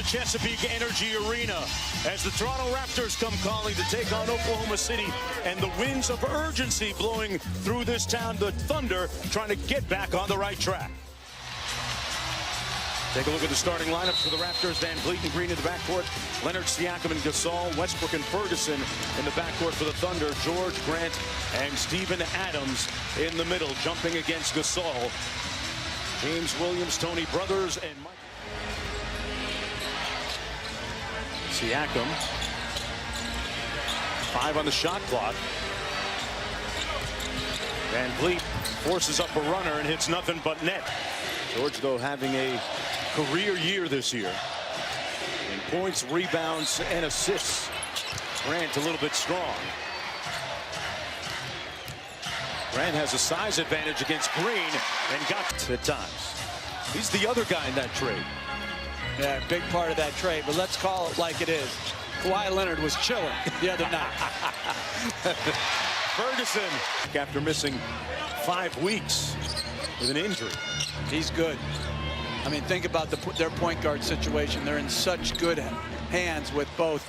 the Chesapeake Energy Arena as the Toronto Raptors come calling to take on Oklahoma City, and the winds of urgency blowing through this town. The Thunder trying to get back on the right track. Take a look at the starting lineups for the Raptors. Van Vliet and Green in the backcourt. Leonard, Siakam, and Gasol. Westbrook and Ferguson in the backcourt for the Thunder. George, Grant, and Steven Adams in the middle, jumping against Gasol. James Williams, Tony Brothers, and Mike. Siakam. 5 on the shot clock. Van Vliet forces up a runner and hits nothing but net. George, though, having a career year this year in points, rebounds, and assists. Grant a little bit strong. Grant has a size advantage against Green and got at times. He's the other guy in that trade. Yeah, big part of that trade, but let's call it like it is. Kawhi Leonard was chilling the other night. Ferguson, after missing 5 weeks with an injury. He's good. I mean, think about their point guard situation. They're in such good hands with both.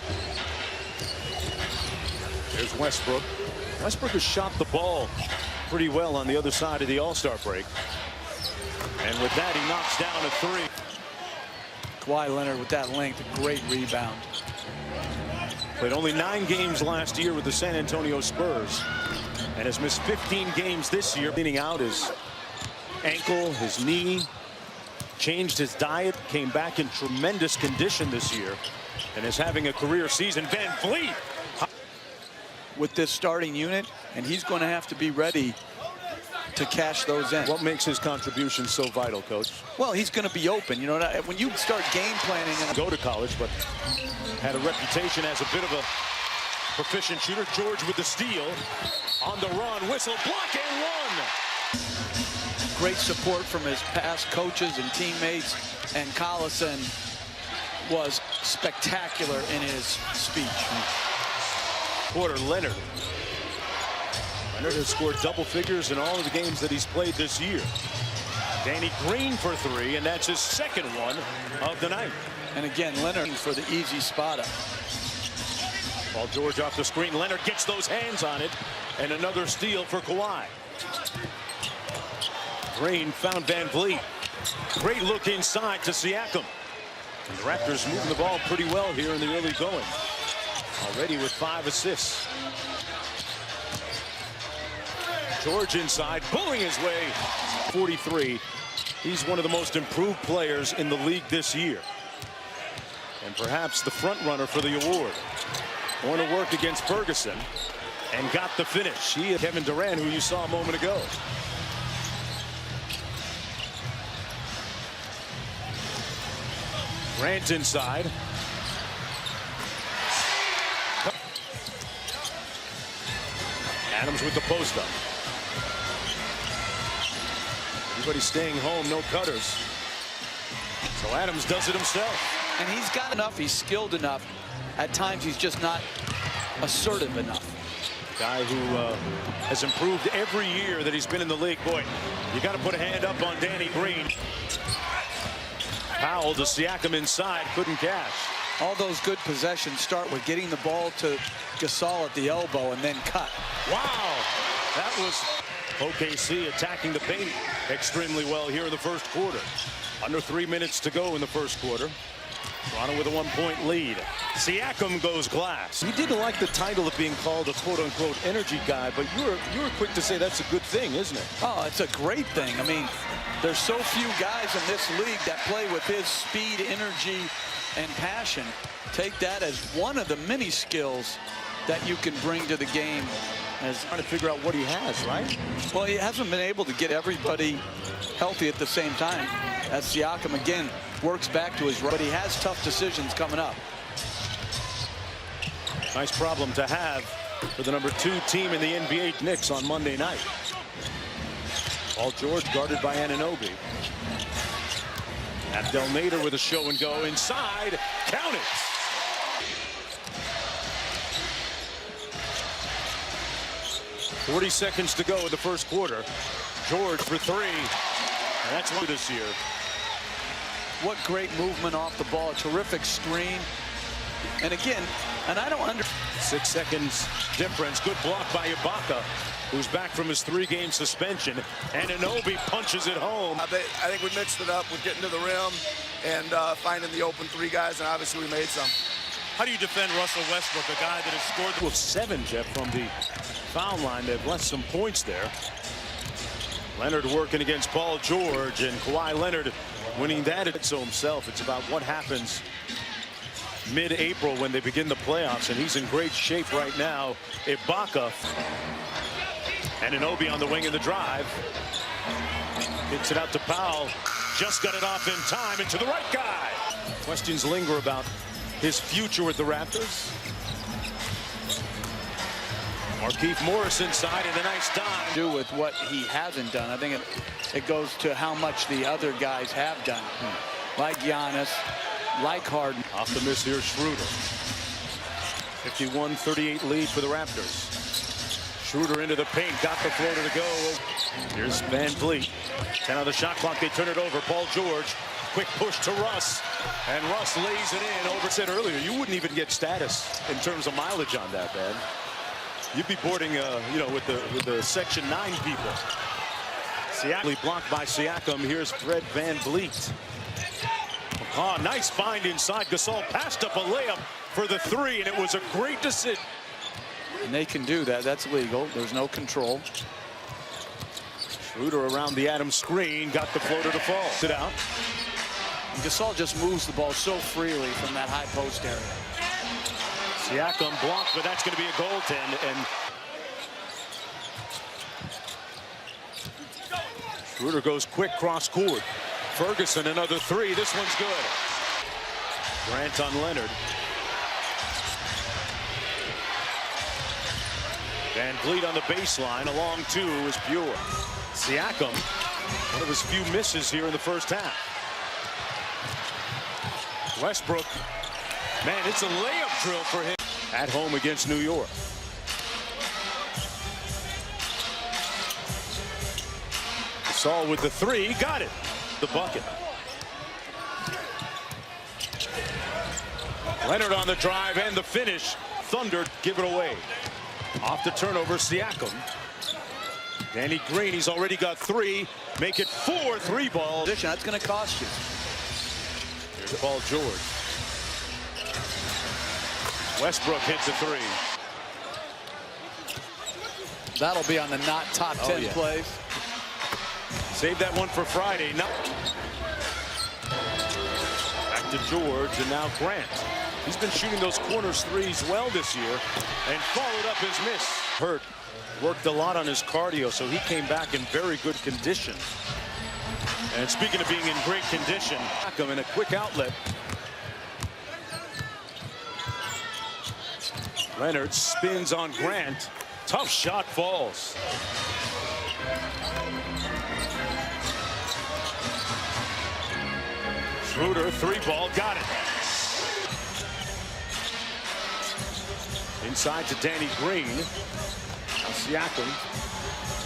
There's Westbrook. Westbrook has shot the ball pretty well on the other side of the All-Star break. And with that, he knocks down a 3. Kawhi Leonard with that length, a great rebound. Played only 9 games last year with the San Antonio Spurs and has missed 15 games this year. Cleaning out his ankle, his knee, changed his diet, came back in tremendous condition this year, and is having a career season. Van Vliet with this starting unit, and he's going to have to be ready to cash those in. What makes his contribution so vital, Coach? Well, he's going to be open. You know, when you start game planning and go to college, but had a reputation as a bit of a proficient shooter. George with the steal on the run, whistle, block, and one. Great support from his past coaches and teammates, and Collison was spectacular in his speech. Quarter, Leonard. Leonard has scored double figures in all of the games that he's played this year. Danny Green for 3, and that's his second one of the night. And again, Leonard for the easy spot up. Paul George off the screen. Leonard gets those hands on it, and another steal for Kawhi. Green found Van Vliet. Great look inside to Siakam. And the Raptors moving the ball pretty well here in the early going. Already with 5 assists. George inside, pulling his way. 43. He's one of the most improved players in the league this year, and perhaps the front runner for the award. Going to work against Ferguson and got the finish. He and Kevin Durant, who you saw a moment ago. Grant inside. Adams with the post up. Everybody staying home, no cutters. So Adams does it himself. And he's got enough, he's skilled enough. At times he's just not assertive enough. Guy who has improved every year that he's been in the league. Boy, you got to put a hand up on Danny Green. Powell to Siakam inside, couldn't cash. All those good possessions start with getting the ball to Gasol at the elbow and then cut. Wow, that was OKC attacking the paint extremely well here in the first quarter. Under 3 minutes to go in the first quarter. Toronto with a 1-point lead. Siakam goes glass. You didn't like the title of being called a quote-unquote energy guy, but you were quick to say that's a good thing, isn't it? Oh, it's a great thing. I mean, there's so few guys in this league that play with his speed, energy, and passion. Take that as one of the many skills that you can bring to the game. As trying to figure out what he has, right? Well, he hasn't been able to get everybody healthy at the same time. As Siakam again works back to his right, but he has tough decisions coming up. Nice problem to have for the #2 team in the NBA, Knicks, on Monday night. Paul George guarded by Anunoby. Abdel Nader with a show and go inside. Count it. .40 seconds to go in the first quarter. George for 3. And that's one this year. What great movement off the ball. A terrific screen. And again, and I don't understand. 6 seconds difference. Good block by Ibaka, who's back from his 3-game suspension. And Anunoby punches it home. I think we mixed it up with getting to the rim and finding the open 3 guys, and obviously we made some. How do you defend Russell Westbrook, a guy that has scored? With 7, Jeff, from the foul line. They've left some points there. Leonard working against Paul George, and Kawhi Leonard winning that. So himself, it's about what happens mid-April when they begin the playoffs, and he's in great shape right now. Ibaka and Anunoby on the wing in the drive. Hits it out to Powell. Just got it off in time, and to the right guy. Questions linger about his future with the Raptors. Markieff Morris inside, and a nice dive. Do with what he hasn't done. I think it goes to how much the other guys have done. Like Giannis, like Harden. Off the miss here, Schroeder. 51-38 lead for the Raptors. Schroeder into the paint, got the floater to go. Here's Van Vliet. 10 on the shot clock, they turn it over. Paul George, quick push to Russ. And Russ lays it in. Over said earlier, you wouldn't even get status in terms of mileage on that, man. You'd be boarding, you know, with the Section 9 people. Siakam blocked by Siakam. Here's Fred Van Vliet. Oh, nice find inside. Gasol passed up a layup for the 3, and it was a great decision. And they can do that. That's legal. There's no control. Schroeder around the Adams screen, got the floater to fall. Sit out. And Gasol just moves the ball so freely from that high post area. Siakam blocked, but that's going to be a goaltend. And Schroeder goes quick cross court. Ferguson another 3. This one's good. Grant on Leonard. Van Vliet on the baseline. Along 2 is Pure. Siakam, one of his few misses here in the first half. Westbrook, man, it's a layup drill for him. At home against New York. Gasol with the 3, got it. The bucket. Leonard on the drive and the finish. Thunder give it away. Off the turnover, Siakam. Danny Green, he's already got 3. Make it 4 3-ball. That's going to cost you. Here's Paul George. Westbrook hits a 3. That'll be on the not top 10 plays. Save that one for Friday. No. Back to George, and now Grant. He's been shooting those corners 3s well this year and followed up his miss. Hurt. Worked a lot on his cardio, so he came back in very good condition. And speaking of being in great condition, in a quick outlet. Leonard spins on Grant. Tough shot, falls. Schroeder, 3-ball, got it. Inside to Danny Green. Now Siakam.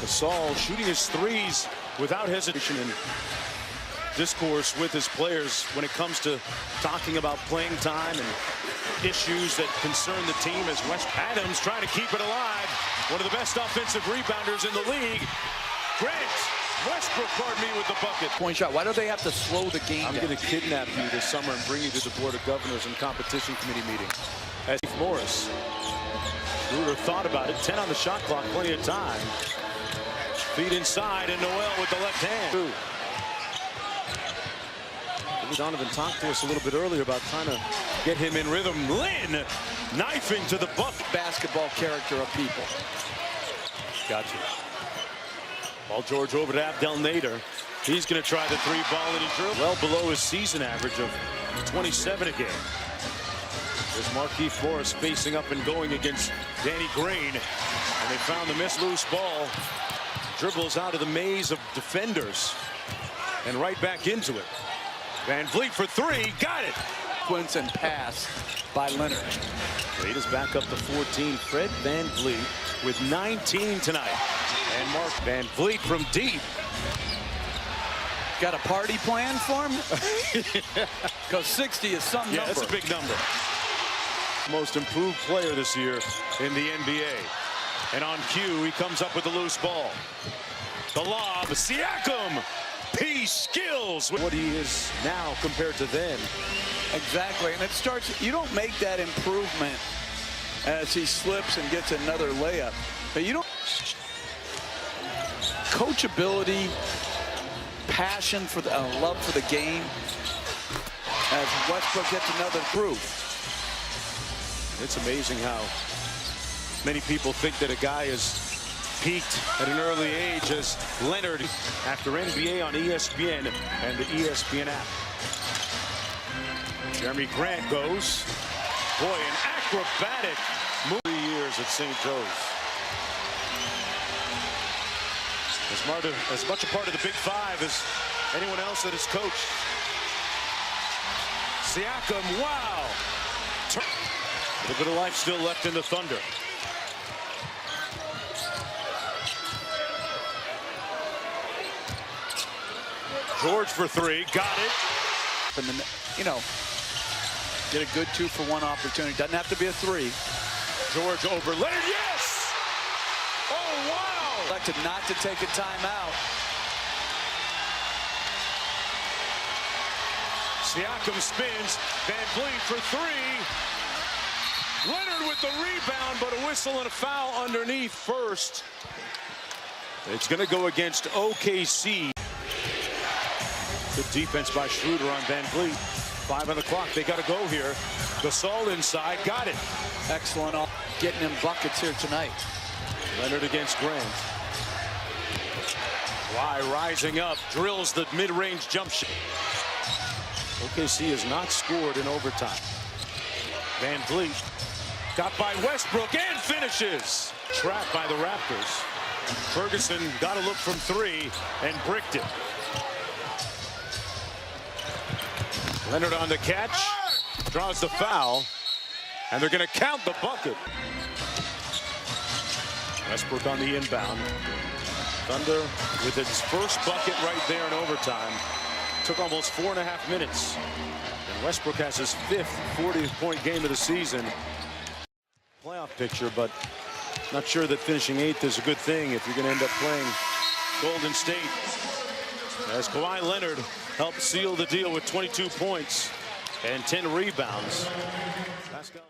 Gasol shooting his 3s without hesitation and discourse with his players when it comes to talking about playing time and issues that concern the team. As Adams trying to keep it alive. One of the best offensive rebounders in the league. Westbrook, pardon me, with the bucket. Point shot. Why don't they have to slow the game down? I'm going to kidnap you this summer and bring you to the Board of Governors and Competition Committee meeting. As Morris. Schroeder thought about it. 10 on the shot clock, plenty of time. Feed inside, and Noel with the left hand. Donovan talked to us a little bit earlier about trying to get him in rhythm. Lynn knifing to the buck. Basketball character of people. Gotcha. Paul George over to Abdel Nader. He's going to try the 3-ball, and he's well below his season average of 27 a game. There's Markieff Morris facing up and going against Danny Green. And they found the miss-loose ball. Dribbles out of the maze of defenders. And right back into it. Van Vliet for 3. Got it. Sequence and pass by Leonard. Wade is back up to 14. Fred Van Vliet with 19 tonight. And Mark Van Vliet from deep. Got a party plan for him? Because 60 is some number. That's a big number. Most improved player this year in the NBA. And on cue, he comes up with the loose ball. The lob, Siakam. He skills. What he is now compared to then. Exactly, and it starts, you don't make that improvement as he slips and gets another layup. But you don't, coachability, passion for the love for the game as Westbrook gets another proof. It's amazing how many people think that a guy is peaked at an early age as Leonard after NBA on ESPN and the ESPN app. Jeremy Grant goes. Boy, an acrobatic move. 3 years at St. Joe's. As much a part of the Big Five as anyone else that has coached. Siakam, wow. A little bit of life still left in the Thunder. George for three, got it. And then, you know, get a good 2-for-1 opportunity. Doesn't have to be a 3. George over Leonard, yes! Oh, wow! Elected not to take a timeout. Siakam spins, Van Vliet for three. Leonard with the rebound, but a whistle and a foul underneath first. It's going to go against OKC. Good defense by Schroeder on Van Vliet. 5 on the clock. They got to go here. Gasol inside. Got it. Excellent. Getting him buckets here tonight. Leonard against Grant. Kawhi rising up. Drills the mid-range jump shot. OKC has not scored in overtime. Van Vliet. Got by Westbrook and finishes. Trapped by the Raptors. Ferguson got a look from 3 and bricked it. Leonard on the catch, draws the foul, and they're going to count the bucket. Westbrook on the inbound. Thunder with its first bucket right there in overtime. Took almost 4.5 minutes. And Westbrook has his 5th 40-point game of the season. Playoff picture, but not sure that finishing 8th is a good thing if you're going to end up playing Golden State. As Kawhi Leonard helped seal the deal with 22 points and 10 rebounds. Pascal